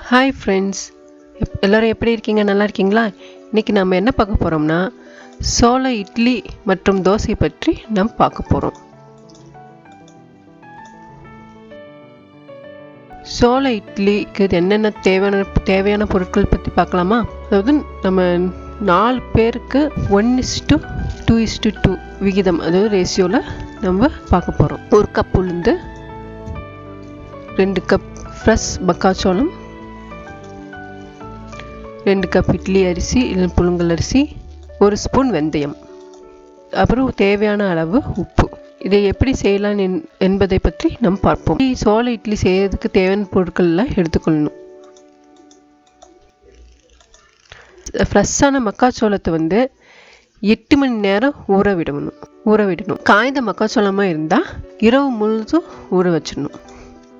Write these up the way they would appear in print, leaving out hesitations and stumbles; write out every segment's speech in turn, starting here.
Hi friends, எல்லோரும் எப்படி இருக்கீங்க? நல்லா இருக்கீங்களா? இன்றைக்கி நம்ம என்ன பார்க்க போகிறோம்னா சோள இட்லி மற்றும் தோசை பற்றி நாம் பார்க்க போகிறோம். சோள இட்லிக்கு என்னென்ன தேவையான பொருட்கள் பற்றி பார்க்கலாமா? அதாவது நம்ம 4 பேருக்கு 1:2:2 விகிதம், அதாவது ரேஷியோவில் நம்ம பார்க்க போகிறோம். 1 கப் உளுந்து, 2 கப் ஃப்ரெஷ் மக்காச்சோளம், 2 கப் இட்லி அரிசி இல்லை புழுங்கல் அரிசி, 1 ஸ்பூன் வெந்தயம், அப்புறம் தேவையான அளவு உப்பு. இதை எப்படி செய்யலாம் என்பதை பற்றி நாம் பார்ப்போம். சோள இட்லி செய்யறதுக்கு தேவையான பொருட்கள்லாம் எடுத்துக்கொள்ளணும். ஃப்ரெஷ்ஷான மக்காச்சோளத்தை 8 மணி நேரம் ஊற விடணும். காய்ந்த மக்காச்சோளமாக இருந்தால் இரவு முழுதும் ஊற வச்சிடணும்.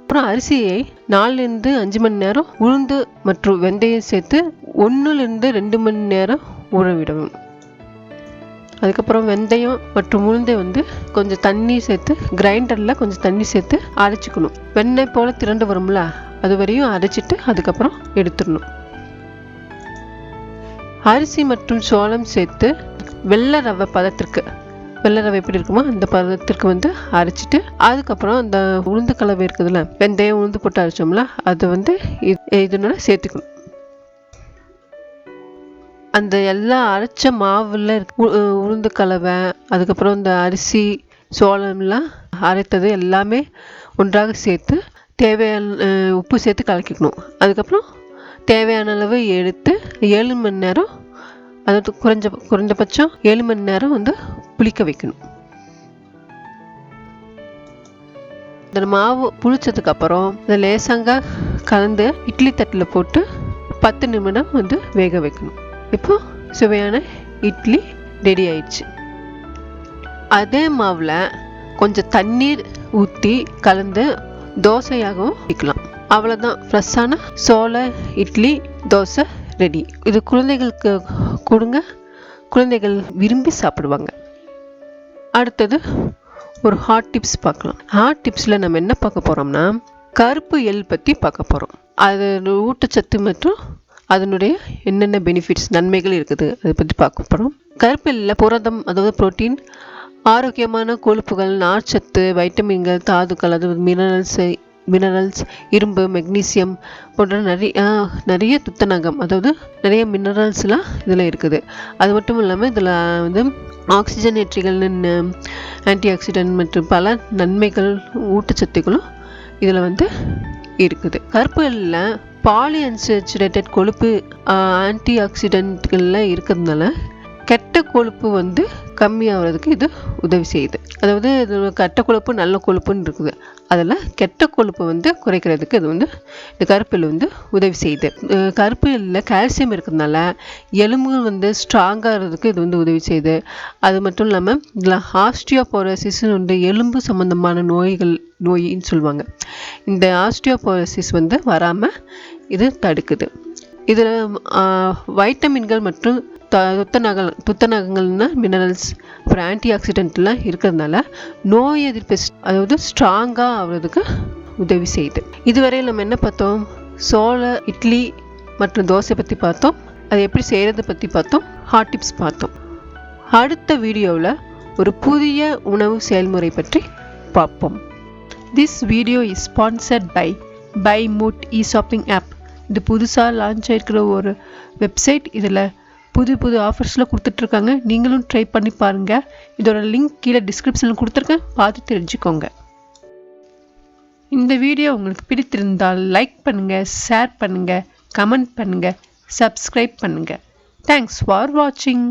அப்புறம் அரிசியை 4-5 மணி நேரம் உளுந்து மற்றும் வெந்தயம் சேர்த்து 1-2 மணி நேரம் ஊற விடணும். அதுக்கப்புறம் வெந்தயம் மற்றும் உளுந்தை கொஞ்சம் தண்ணி சேர்த்து கிரைண்டரில் கொஞ்சம் தண்ணி சேர்த்து அரைச்சிக்கணும். வெண்ணெய் போல் திரண்டு வரும்ல, அது வரையும் அரைச்சிட்டு அதுக்கப்புறம் எடுத்துடணும். அரிசி மற்றும் சோளம் சேர்த்து வெள்ளை ரவை எப்படி இருக்குமோ அந்த பதத்திற்கு அரைச்சிட்டு அதுக்கப்புறம் அந்த உளுந்து கலவை இருக்குதுல்ல, வெந்தயம் உளுந்து போட்டு அரைச்சோம்ல, அதை இதனோட சேர்த்துக்கணும். அந்த எல்லா அரைச்ச மாவில் உளுந்து கலவை, அதுக்கப்புறம் இந்த அரிசி சோளம்லாம் அரைத்தது எல்லாமே ஒன்றாக சேர்த்து தேவையான உப்பு சேர்த்து கலக்கிக்கணும். அதுக்கப்புறம் தேவையான அளவு எடுத்து 7 மணி நேரம், அதாவது குறைஞ்சபட்சம் 7 மணி நேரம் புளிக்க வைக்கணும். இந்த மாவு புளிச்சதுக்கு அப்புறம் இதை லேசாங்க கலந்து இட்லி தட்டில் போட்டு 10 நிமிடம் வேக வைக்கணும். இப்போ சுவையான இட்லி ரெடி ஆயிடுச்சு. அதே மாவில் கொஞ்சம் தண்ணீர் ஊற்றி கலந்து தோசையாகவும் வைக்கலாம். அவ்வளோதான், ஃப்ரெஷ்ஷான சோள இட்லி தோசை ரெடி. இது குழந்தைகளுக்கு கொடுங்க, குழந்தைகள் விரும்பி சாப்பிடுவாங்க. அடுத்தது ஒரு ஹாட் டிப்ஸ் பார்க்கலாம். ஹாட் டிப்ஸில் நம்ம என்ன பார்க்க போகிறோம்னா கருப்பு எள் பற்றி பார்க்க போகிறோம். அது ஊட்டச்சத்து மற்றும் அதனுடைய என்னென்ன பெனிஃபிட்ஸ், நன்மைகள் இருக்குது, அதை பற்றி பார்க்க போகிறோம். கருப்பு எள்ளில் புரதம், அதாவது புரோட்டீன், ஆரோக்கியமான கொழுப்புகள், நார்ச்சத்து, வைட்டமின்கள், தாதுக்கள், அதாவது மினரல்ஸ், இரும்பு, மெக்னீசியம் போன்ற நிறைய துத்தநாகம், அதாவது நிறைய மினரல்ஸ்லாம் இதில் இருக்குது. அது மட்டும் இல்லாமல் இதில் ஆக்சிஜனேற்றிகள்னு ஆன்டி ஆக்சிடென்ட் மற்றும் பல நன்மைகள், ஊட்டச்சத்துக்களும் இதில் இருக்குது. கருப்பு எள்ளில் பாலிஅன்சாச்சுரேட்டட் கொழுப்பு, ஆன்டி ஆக்சிடென்ட்கள்லாம் இருக்கிறதுனால கெட்ட கொழுப்பு கம்மியாகிறதுக்கு இது உதவி செய்யுது. அதாவது இது கெட்ட கொழுப்பு நல்ல கொழுப்புன்னு இருக்குது, அதில் கெட்ட கொழுப்பு குறைக்கிறதுக்கு இது இந்த கருப்பு எள் உதவி செய்யுது. கருப்பு எள்ளில் கால்சியம் இருக்கிறதுனால எலும்புகள் ஸ்ட்ராங்காகிறதுக்கு இது உதவி செய்யுது. அது மட்டும் இல்லாமல் இதில் ஆஸ்டியோபோரோசிஸ் எலும்பு சம்மந்தமான நோயின்னு சொல்லுவாங்க. இந்த ஆஸ்டியோபோரோசிஸ் வராமல் இது தடுக்குது. இதில் வைட்டமின்கள் மற்றும் துத்தநாகங்கள்னா மினரல்ஸ், அப்புறம் ஆன்டி ஆக்சிடென்ட்லாம் இருக்கிறதுனால நோய் எதிர்ப்பு அதாவது ஸ்ட்ராங்காக ஆகிறதுக்கு உதவி செய்யுது. இதுவரையில் நம்ம என்ன பார்த்தோம்? சோள இட்லி மற்றும் தோசை பற்றி பார்த்தோம், அதை எப்படி செய்கிறது பற்றி பார்த்தோம், ஹாட் டிப்ஸ் பார்த்தோம். அடுத்த வீடியோவில் ஒரு புதிய உணவு செயல்முறை பற்றி பார்ப்போம். This video is sponsored by mood e shopping app. இது புதுசாக லான்ச் ஆகிருக்கிற ஒரு வெப்சைட். இதில் புது ஆஃபர்ஸ்லாம் கொடுத்துட்ருக்காங்க. நீங்களும் ட்ரை பண்ணி பாருங்கள். இதோட லிங்க் கீழே டிஸ்கிரிப்ஷனில் கொடுத்துருக்கேன், பார்த்து தெரிஞ்சுக்கோங்க. இந்த வீடியோ உங்களுக்கு பிடித்திருந்தால் லைக் பண்ணுங்கள், ஷேர் பண்ணுங்கள், கமெண்ட் பண்ணுங்கள், சப்ஸ்கிரைப் பண்ணுங்கள். தேங்க்ஸ் ஃபார் வாட்சிங்.